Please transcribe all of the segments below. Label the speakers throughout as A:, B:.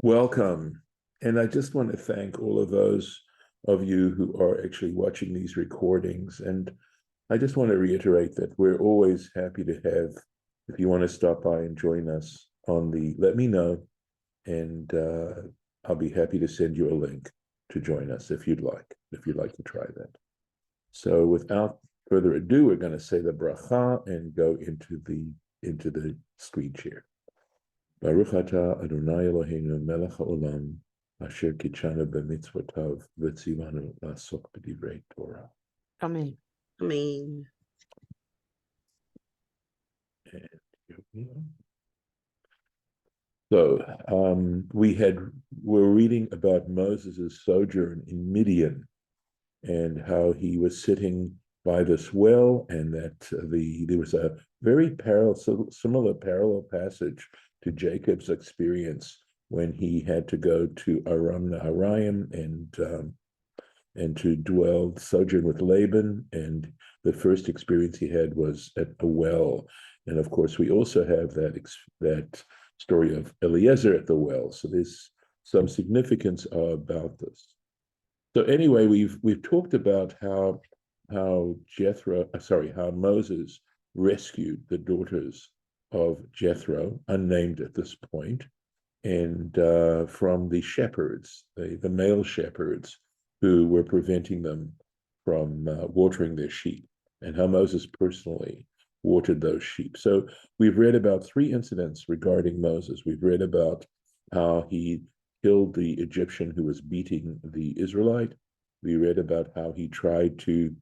A: Welcome. And I just want to thank all of those of you who are actually watching these recordings. And I just want to reiterate that we're always happy to have, if you want to stop by and join us let me know, and I'll be happy to send you a link to join us if you'd like to try that. So without further ado, we're going to say the bracha and go into the screen share. Baruch atah Adonai Eloheinu melech haolam asher kitshanu b'mitzvotav v'tzivanu la'asok b'divrei Torah.
B: Amen.
C: Amen.
A: And here we are. So we're reading about Moses' sojourn in Midian and how he was sitting by this well, and that there was a very similar parallel passage to Jacob's experience when he had to go to Aram Naharaim and to sojourn with Laban, and the first experience he had was at a well. And of course, we also have that story of Eliezer at the well. So there's some significance about this. So anyway, we've talked about how Moses rescued the daughters of Jethro, unnamed at this point, and from the shepherds, the male shepherds who were preventing them from watering their sheep, and how Moses personally watered those sheep. So we've read about 3 incidents regarding Moses. We've read about how he killed the Egyptian who was beating the Israelite. We read about how he tried to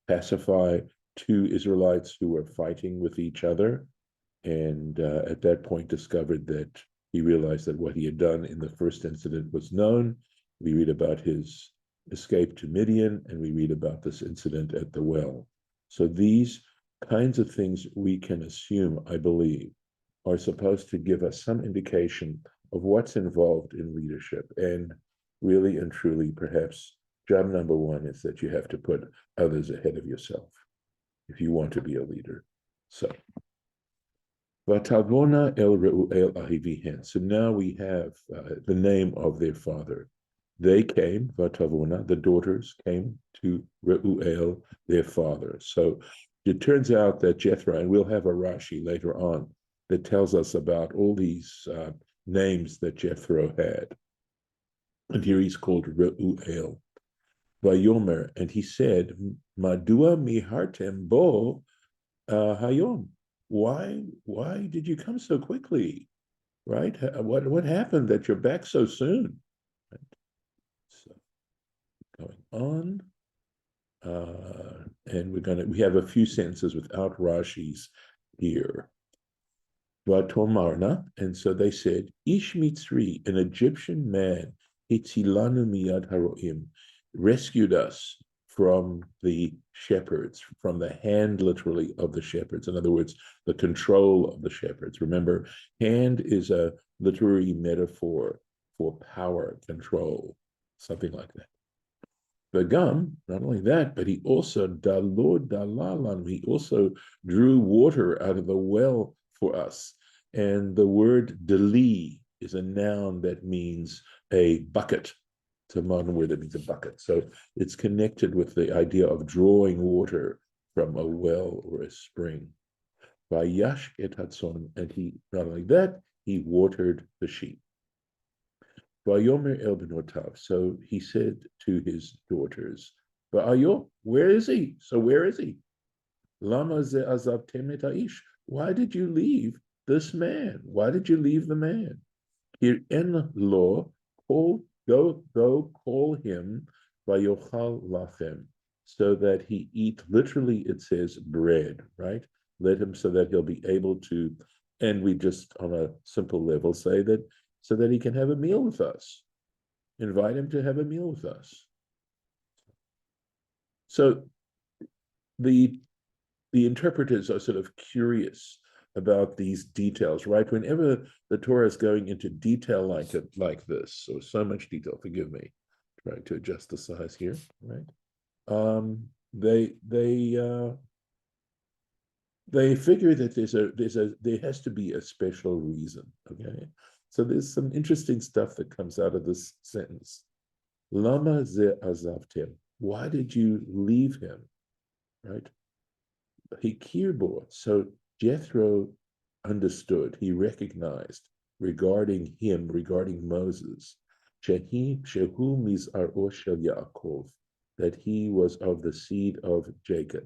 A: pacify 2 Israelites who were fighting with each other, and at that point discovered that he realized that what he had done in the first incident was known. We read about his escape to Midian, and we read about this incident at the well. So these kinds of things we can assume, I believe, are supposed to give us some indication of what's involved in leadership. And really and truly, perhaps, job number 1 is that you have to put others ahead of yourself if you want to be a leader. So, Vatavona el Reuel ahivihen. So now we have the name of their father. They came, Vatavona, the daughters came to Reuel, their father. So it turns out that Jethro, and we'll have a Rashi later on that tells us about all these names that Jethro had. And here he's called Reuel. Vayomer, and he said, Madua mihartem bo hayom. Why did you come so quickly? Right? What happened that you're back so soon? Right? So going on, and we have a few sentences without Rashi's here. Vatomarna, and so they said, Ish Mitzri, an Egyptian man, Hitzilanu miyad haroim, rescued us from the shepherds, from the hand, literally, of the shepherds. In other words, the control of the shepherds. Remember, hand is a literary metaphor for power, control, something like that. Vagam, not only that, but he also he also drew water out of the well for us. And the word dali is a noun that means a bucket. It's a modern word that means a bucket. So it's connected with the idea of drawing water from a well or a spring. Vayash et hatzon, and he, not only that, he watered the sheep. Vayomer el benotav, so he said to his daughters, Va'ayo, where is he? So where is he? Lama ze azavtem et haish. Why did you leave this man? Why did you leave the man? Kir'en lo, go call him vayochal lachem, so that he eat, literally it says bread, right? Let him, so that he'll be able to, and we just on a simple level say that, so that he can have a meal with us. Invite him to have a meal with us. So the interpreters are sort of curious about these details, right? Whenever the Torah is going into detail like this, so much detail, forgive me, trying to adjust the size here, right? they figure that there has to be a special reason. Okay, so there's some interesting stuff that comes out of this sentence. Lama ze azavtem. Why did you leave him? Right? Hikirbo. So Jethro understood. He recognized regarding Moses, Shehu Miz'aro Shel Yaakov, that he was of the seed of Jacob,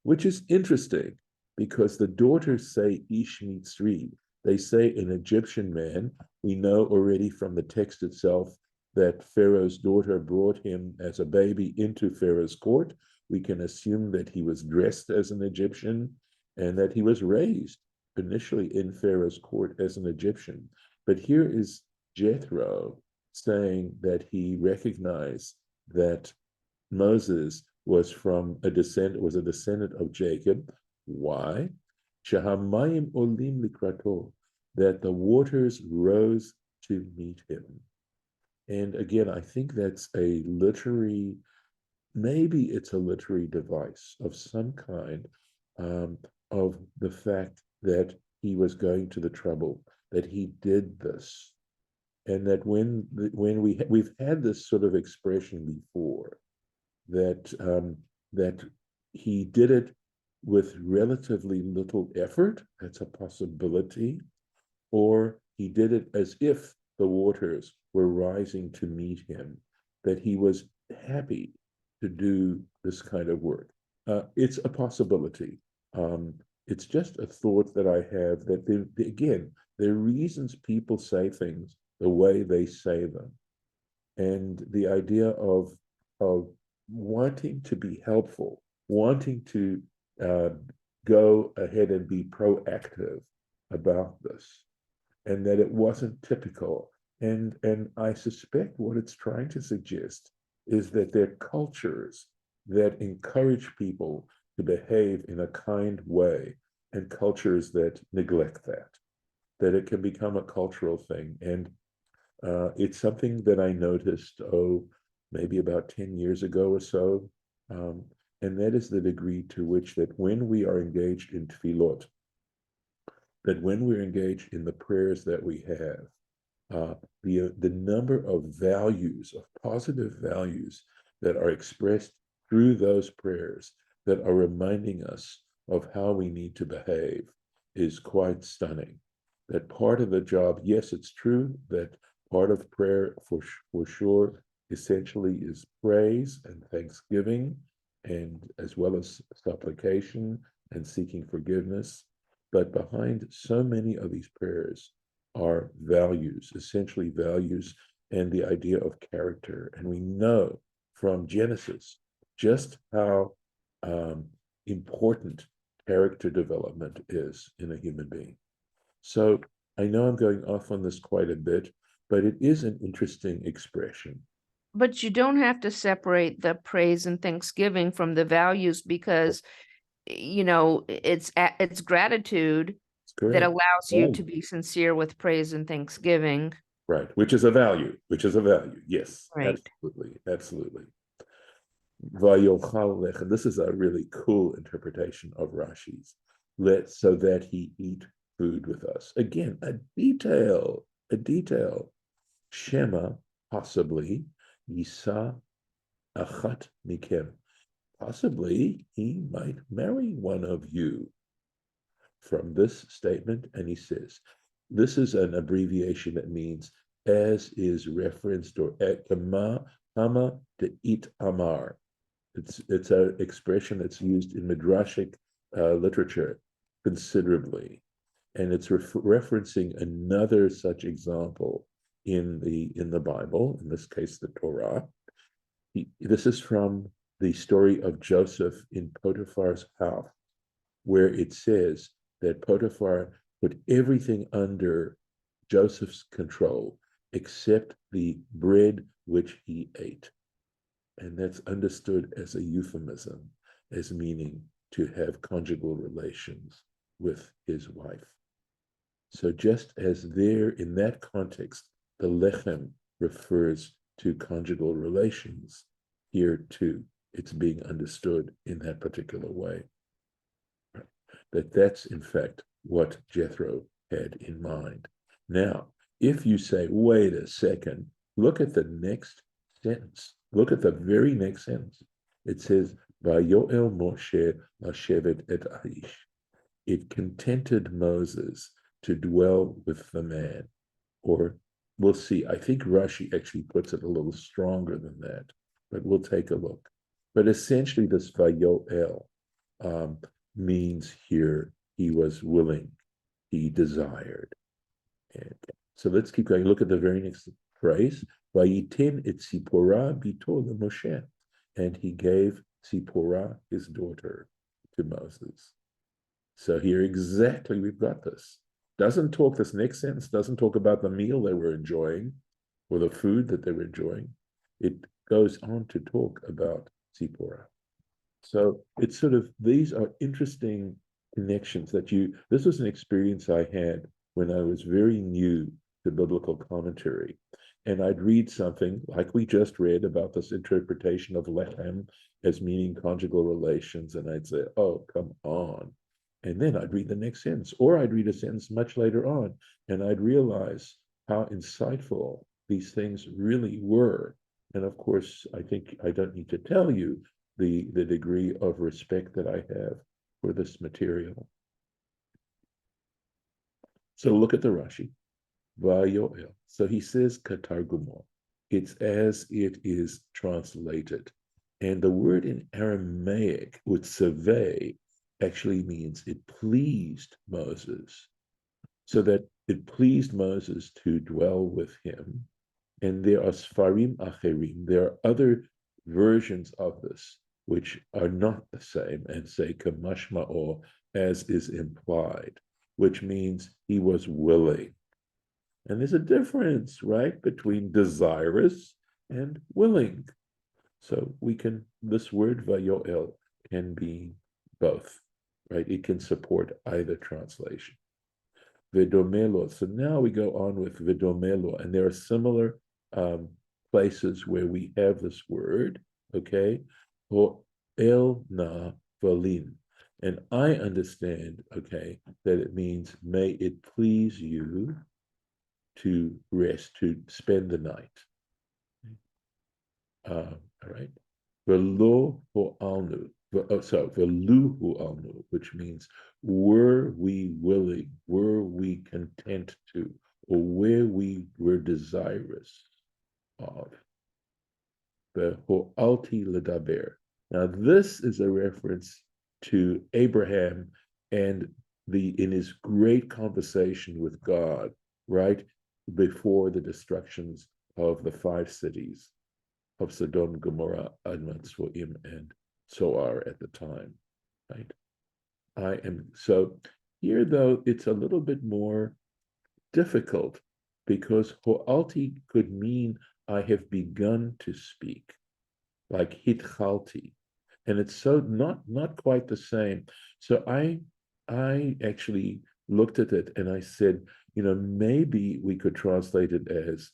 A: which is interesting because the daughters say Ish Mitzri. They say an Egyptian man. We know already from the text itself that Pharaoh's daughter brought him as a baby into Pharaoh's court. We can assume that he was dressed as an Egyptian and that he was raised initially in Pharaoh's court as an Egyptian. But here is Jethro saying that he recognized that Moses was a descendant of Jacob. Why? Shahamayim olim likrato, that the waters rose to meet him. And again, I think that's maybe it's a literary device of some kind, of the fact that he was going to the trouble, that he did this, and that when we've had this sort of expression before, that he did it with relatively little effort. That's a possibility, or he did it as if the waters were rising to meet him, that he was happy to do this kind of work. It's a possibility. It's just a thought that I have that, again, there are reasons people say things the way they say them. And the idea of wanting to be helpful, wanting to go ahead and be proactive about this, and that it wasn't typical. And I suspect what it's trying to suggest is that there are cultures that encourage people to behave in a kind way, and cultures that neglect that it can become a cultural thing. And it's something that I noticed, maybe about 10 years ago or so. And that is the degree to which that when we are engaged in tefillot, that when we're engaged in the prayers that we have, the number of values, of positive values that are expressed through those prayers that are reminding us of how we need to behave is quite stunning. That part of the job, yes, it's true that part of prayer for sure essentially is praise and thanksgiving, and as well as supplication and seeking forgiveness. But behind so many of these prayers are values, essentially values, and the idea of character. And we know from Genesis just how important character development is in a human being. So I know I'm going off on this quite a bit, but it is an interesting expression.
B: But you don't have to separate the praise and thanksgiving from the values, because it's gratitude that allows you to be sincere with praise and thanksgiving.
A: Right, which is a value. Yes,
B: Right.
A: absolutely. And this is a really cool interpretation of Rashi's. So that he eat food with us. Again, a detail. Shema, possibly, Yisa achat mikem. Possibly he might marry one of you. From this statement, and he says, this is an abbreviation that means as is referenced, or kama de it amar. It's an expression that's used in midrashic literature considerably, and it's referencing another such example in the Bible, in this case the Torah. This is from the story of Joseph in Potiphar's house, where it says that Potiphar put everything under Joseph's control except the bread which he ate. And that's understood as a euphemism, as meaning to have conjugal relations with his wife. So just as there, in that context, the lechem refers to conjugal relations, here too, it's being understood in that particular way. That's in fact what Jethro had in mind. Now, if you say, wait a second, look at the next sentence. Look at the very next sentence. It says, Vayoel Moshe Lashevet et Aish. It contented Moses to dwell with the man. Or we'll see. I think Rashi actually puts it a little stronger than that, but we'll take a look. But essentially, this Vayoel means here he was willing, he desired. And so let's keep going. Look at the very next phrase. Vayitin et Tzipporah bito Moshe, and he gave Tzipporah his daughter to Moses. So here exactly we've got this. Doesn't talk, this next sentence doesn't talk about the meal they were enjoying or the food that they were enjoying. It goes on to talk about Tzipporah. So it's sort of, these are interesting connections that this was an experience I had when I was very new to biblical commentary. And I'd read something like we just read about this interpretation of lechem as meaning conjugal relations. And I'd say, oh, come on. And then I'd read the next sentence, or I'd read a sentence much later on, and I'd realize how insightful these things really were. And of course, I think I don't need to tell you the degree of respect that I have for this material. So look at the Rashi. Vayoel. So he says katargumo. It's as it is translated. And the word in Aramaic, utsave, actually means it pleased Moses. So that it pleased Moses to dwell with him. And there are sfarim acherim. There are other versions of this which are not the same and say kamashma'o, as is implied, which means he was willing. And there's a difference, right, between desirous and willing. So this word vayoel can be both, right? It can support either translation. Vidomelo. So now we go on with vidomelo, and there are similar places where we have this word, okay? Or el na valin. And I understand, okay, that it means may it please you to rest, to spend the night. All right. Velo ho'alnu. Velu ho'alnu, which means were we willing, were we content to, or where we were desirous of. The ho'alti ledaber. Now, this is a reference to Abraham and in his great conversation with God, right before the destructions of the 5 cities of Sodom, Gomorrah, Admah, Tzvoim, and Zoar at the time, right? So here, though, it's a little bit more difficult because ho'alti could mean I have begun to speak, like hitchalti, and it's so not quite the same. So I actually looked at it and I said, maybe we could translate it as,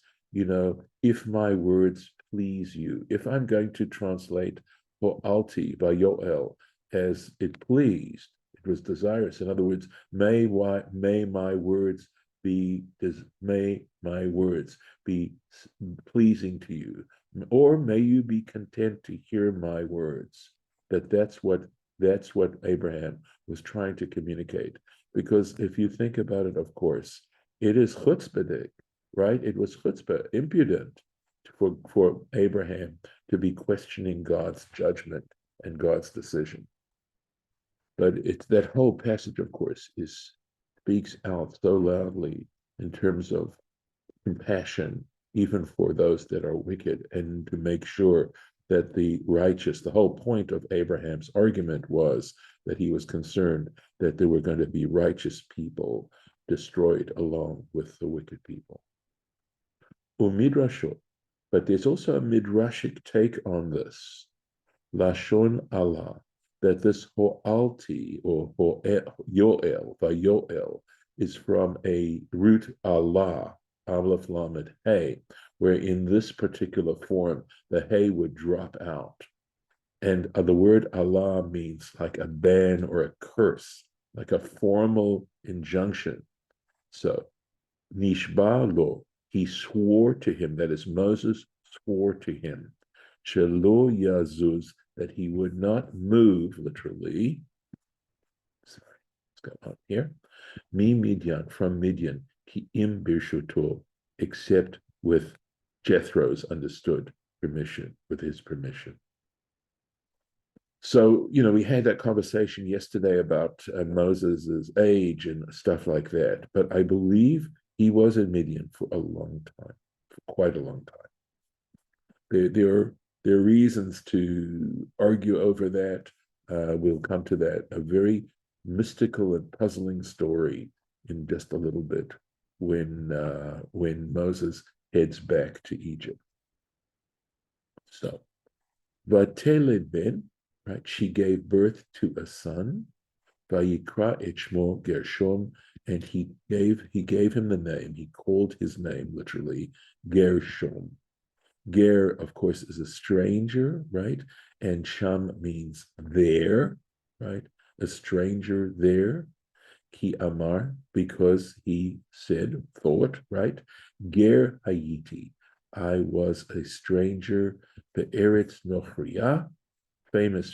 A: if my words please you. If I'm going to translate ho'alti by Yoel as it pleased, it was desirous. In other words, may my words be pleasing to you, or may you be content to hear my words. That's what Abraham was trying to communicate. Because if you think about it, of course, it is chutzpah, right? It was chutzpah, impudent for Abraham to be questioning God's judgment and God's decision. But that whole passage, of course, speaks out so loudly in terms of compassion, even for those that are wicked, and to make sure that the whole point of Abraham's argument was that he was concerned that there were going to be righteous people destroyed along with the wicked people. Umidrashot, but there's also a midrashic take on this. Lashon Allah, that this ho'alti or yoel, vayoel, is from a root Allah, Aleph Lamed Hey, where in this particular form, the Hey would drop out. And the word Allah means like a ban or a curse. like a formal injunction. So, Nishba lo, he swore to him, that is, Moses swore to him, Shelo Yazuz, that he would not move, literally. Sorry, let's go on here. Mi Midian, from Midian, ki im birshuto, except with Jethro's understood permission, with his permission. So, we had that conversation yesterday about Moses's age and stuff like that. But I believe he was in Midian for a long time, for quite a long time. There are reasons to argue over that. We'll come to that. A very mystical and puzzling story in just a little bit when Moses heads back to Egypt. So, Vatele ben, right? She gave birth to a son, Vayikra et Sh'mo Gershom, and he gave him the name. He called his name literally Gershom. Ger, of course, is a stranger, right? And Sham means there, right? A stranger there. Ki Amar, because he said, thought, right? Ger Hayiti, I was a stranger. Be'eretz Nochriya, famous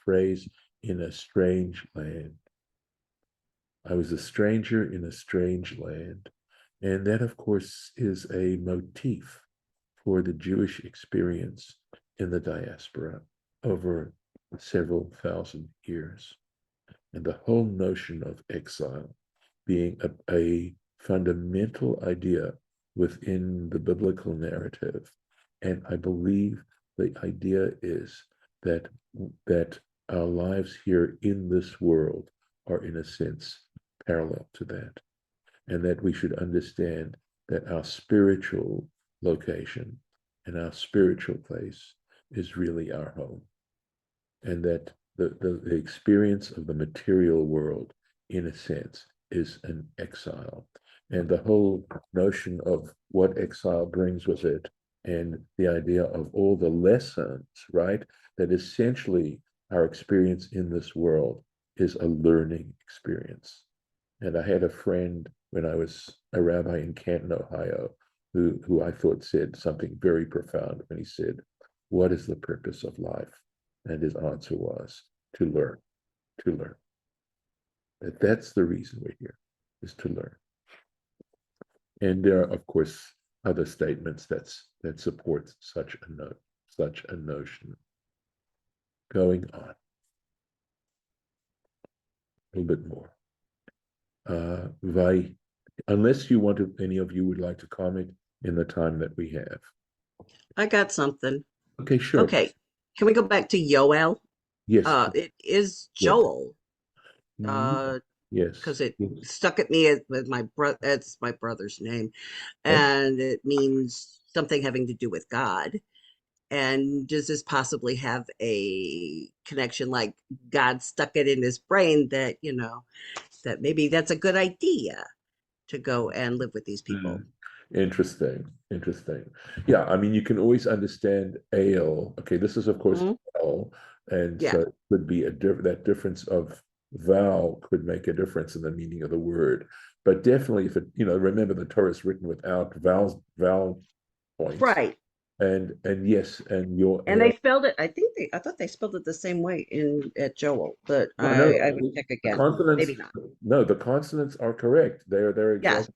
A: phrase, in a strange land. I was a stranger in a strange land. And that, of course, is a motif for the Jewish experience in the diaspora over several thousand years. And the whole notion of exile being a fundamental idea within the biblical narrative. And I believe the idea is that our lives here in this world are, in a sense, parallel to that, and that we should understand that our spiritual location and our spiritual place is really our home, and that the experience of the material world, in a sense, is an exile. And the whole notion of what exile brings with it, and the idea of all the lessons, right, that essentially our experience in this world is a learning experience. And I had a friend when I was a rabbi in Canton, Ohio, who I thought said something very profound when he said, "What is the purpose of life?" And his answer was, to learn, to learn. That's the reason we're here, is to learn. And there are, of course, other statements that support such a notion. Going on. A little bit more. Unless any of you would like to comment in the time that we have.
C: I got something.
A: Okay, sure.
C: Okay. Can we go back to Yoel?
A: Yes.
C: It is Joel.
A: Yes.
C: Because it stuck at me with my brother. It's my brother's name, and it means something having to do with God. And does this possibly have a connection, like God stuck it in his brain that that maybe that's a good idea to go and live with these people?
A: Interesting. Yeah, I mean, you can always understand ale. Okay, this is, of course, L, and
C: Yeah.
A: so it could be that difference of vowel could make a difference in the meaning of the word. But definitely, if it, remember, the Torah is written without vowel points.
C: Right.
A: And yes, and
C: they spelled it. I thought they spelled it the same way at Joel, but I would check again.
A: Consonants,
C: maybe not.
A: No, the consonants are correct. They're exactly.
C: Yes.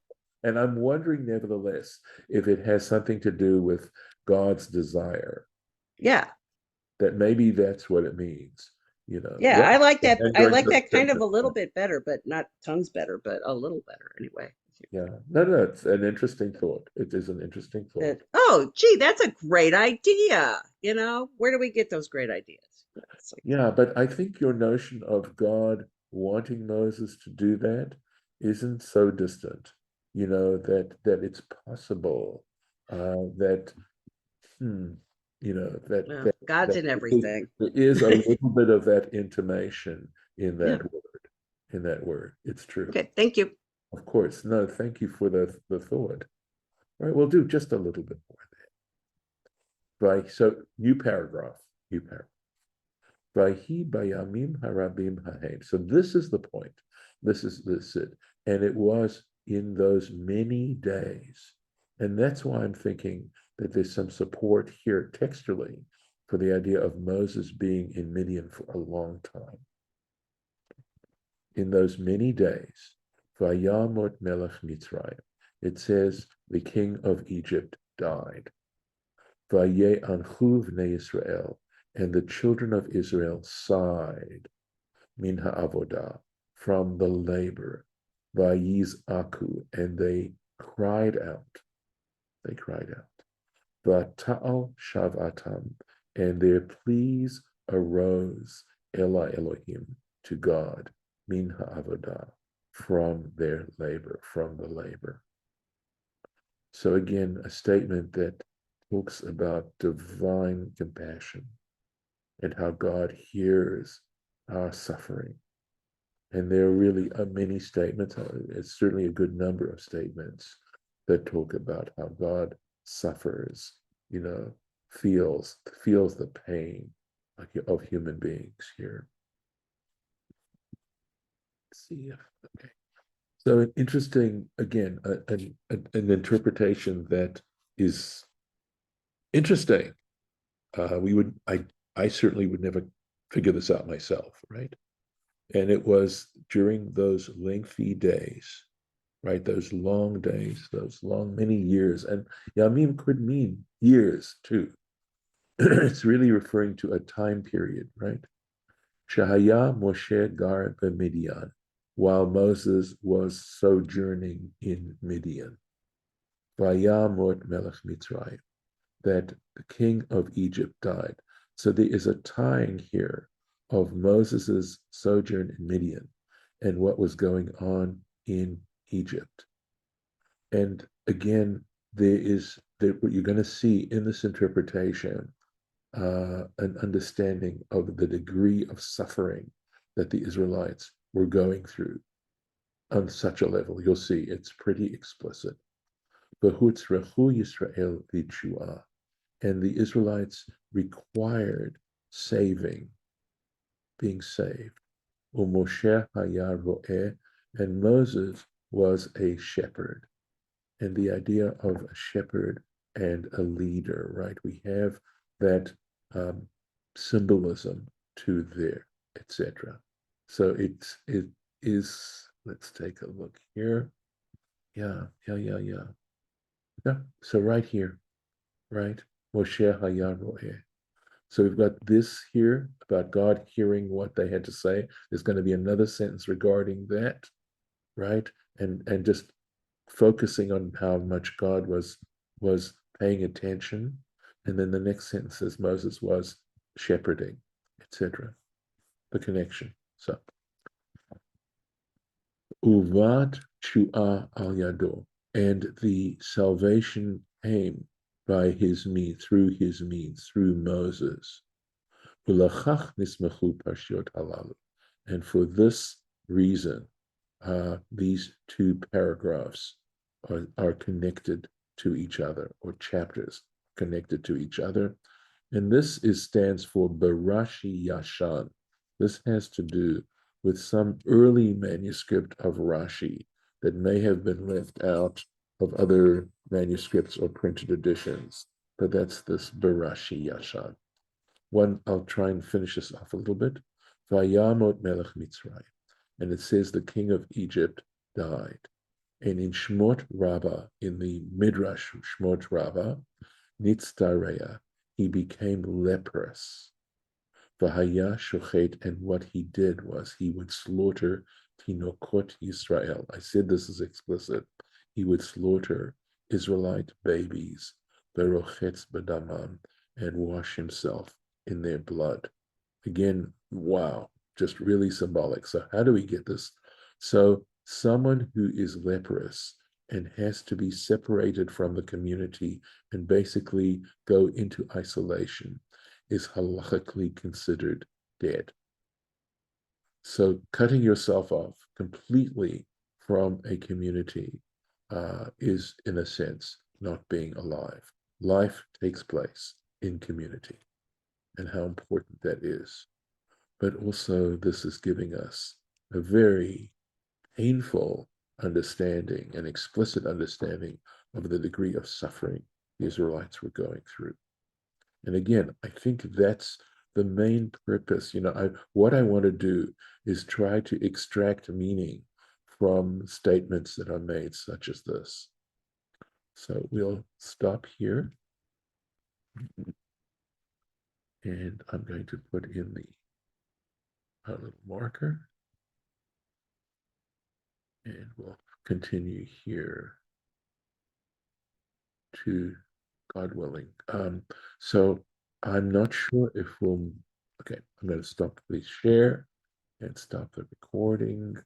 A: And I'm wondering, nevertheless, if it has something to do with God's desire.
C: Yeah.
A: That maybe that's what it means.
C: Yeah, I like that. I like that kind of a little
A: bit.
C: bit better, but not tons better, but a little better anyway.
A: Yeah, no, it's an interesting thought. It is an interesting thought.
C: Oh, gee, that's a great idea. Where do we get those great ideas?
A: Yeah, but I think your notion of God wanting Moses to do that isn't so distant. That it's possible that
C: God's in everything.
A: There is a little bit of that intimation in that word. In that word, it's true.
C: Okay, thank you.
A: Of course. No, thank you for the thought. All right, we'll do just a little bit more there. Right. So new paragraph. Vayhi bayamim harabim hahen. So this is the point. This is it. And it was in those many days. And that's why I'm thinking that there's some support here textually for the idea of Moses being in Midian for a long time. In those many days, Vayamot melech Mitzrayim, it says the king of Egypt died. Vaye anchu vnei Israel, and the children of Israel sighed, min ha'avodah, from the labor. Vayiz aku, and they cried out. They cried out. Vata'al shavatam, and their pleas arose, Ela Elohim, to God, min ha'avodah, from their labor, from the labor. So again, a statement that talks about divine compassion and how God hears our suffering. And there really are many statements, it's certainly a good number of statements that talk about how God suffers, feels the pain of human beings here. Let's see if, okay. So an interesting, again, an interpretation that is interesting. I certainly would never figure this out myself, right? And it was during those lengthy days, right? Those long days, those long, many years. And Yamim could mean years too. It's really referring to a time period, right? Shahaya Moshe Gar Midian, while Moses was sojourning in Midian. Vayamot Melech Mitzrayim, that the king of Egypt died. So there is a tying here of Moses's sojourn in Midian and what was going on in Egypt. And again, what you're going to see in this interpretation, an understanding of the degree of suffering that the Israelites were going through on such a level. You'll see it's pretty explicit. V'hutzrechu Yisrael v'tshuah, and the Israelites required saving, being saved. Moshe haya ro'eh, and Moses was a shepherd. And the idea of a shepherd and a leader, right? We have that symbolism to there, etc. So it is, let's take a look here. Yeah. So right here, right? Moshe haya ro'eh. So we've got this here about God hearing what they had to say. There's going to be another sentence regarding that, right? And just focusing on how much God was paying attention. And then the next sentence says Moses was shepherding, etc. The connection. So Uvat Shua al Yado, and the salvation came by his means, through Moses. Ulachach nismachu parshiot halalu, and for this reason, these two paragraphs are connected to each other, or chapters connected to each other. And this stands for Barashi Yashan. This has to do with some early manuscript of Rashi that may have been left out of other manuscripts or printed editions. But that's this Barashi Yashan. I'll try and finish this off a little bit. Vayamot Melech Mitzrayim. And it says the king of Egypt died. And in Sh'mot Rabbah, in the Midrash Sh'mot Rabbah, Nitzdareya, he became leprous. Vahaya shochet, and what he did was he would slaughter Tinokot Yisrael. I said this is explicit. He would slaughter Israelite babies, berochetz badamam, and wash himself in their blood. Again, wow, just really symbolic. So how do we get this? So someone who is leprous and has to be separated from the community and basically go into isolation is halachically considered dead. So cutting yourself off completely from a community is, in a sense, not being alive. Life takes place in community, and how important that is. but also this is giving us a very painful understanding, an explicit understanding of the degree of suffering the Israelites were going through. And again, I think that's the main purpose. What I want to do is try to extract meaning from statements that are made, such as this. So we'll stop here. And I'm going to put in the little marker. And we'll continue here to God willing. So I'm not sure if we'll, okay, I'm going to stop the share and stop the recording.